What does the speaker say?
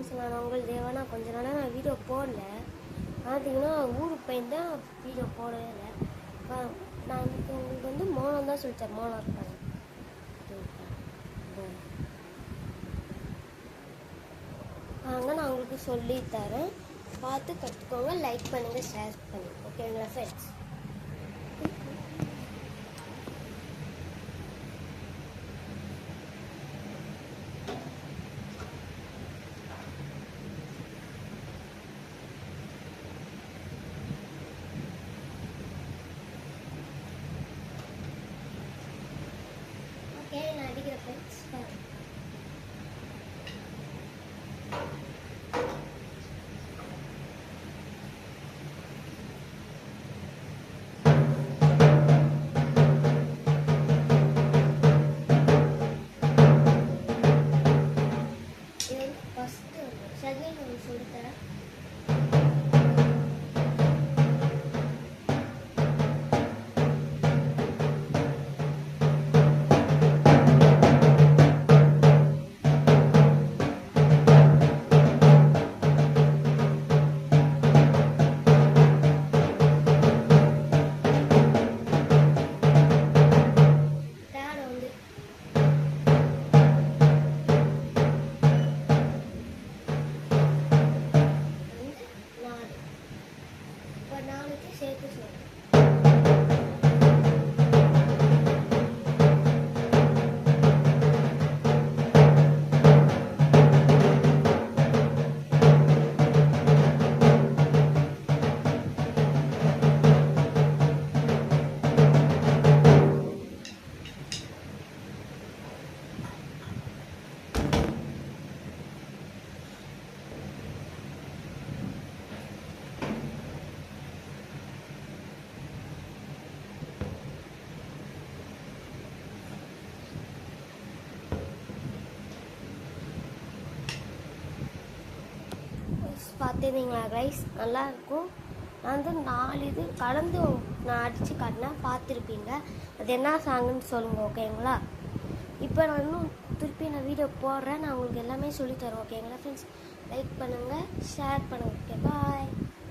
Friends, நான் உங்கள் தேவானா. கொஞ்ச நாளாக நான் வீடியோ போடல. பார்த்தீங்கன்னா ஊருக்கு போயிருந்தேன், வீடியோ போடவே இல்லை. நான் உங்களுக்கு வந்து மோனம் தான் சொல்லித்தரேன். மோனம் இருக்காங்க வாங்க, நான் உங்களுக்கு சொல்லித்தரேன். பார்த்து கற்றுக்கோங்க. லைக் பண்ணுங்கள், ஷேர் பண்ணுங்கள். ஓகேங்களா ஃப்ரெண்ட்ஸ்? ஓகே, நான் அடிக்கிற ஃப்ரெண்ட்ஸ் ஃபஸ்ட்டு செகண்ட் ஒன்று சொல்லித்தரேன். நாளைக்கு சேர்த்து சொல்லுங்கள். பார்த்துருந்தீங்களா கைஸ்? நல்லாயிருக்கும். நான் வந்து 4 இது கலந்து நான் அடித்து காட்டினேன், பார்த்துருப்பீங்க. அது என்ன சாங்குன்னு சொல்லுங்கள். ஓகேங்களா? இப்போ நான் இன்னும் திருப்பி நான் வீடியோ போடுறேன். நான் உங்களுக்கு எல்லாமே சொல்லித்தரேன். ஓகேங்களா ஃப்ரெண்ட்ஸ்? லைக் பண்ணுங்கள், ஷேர் பண்ணுங்கள். ஓகே, பாய்.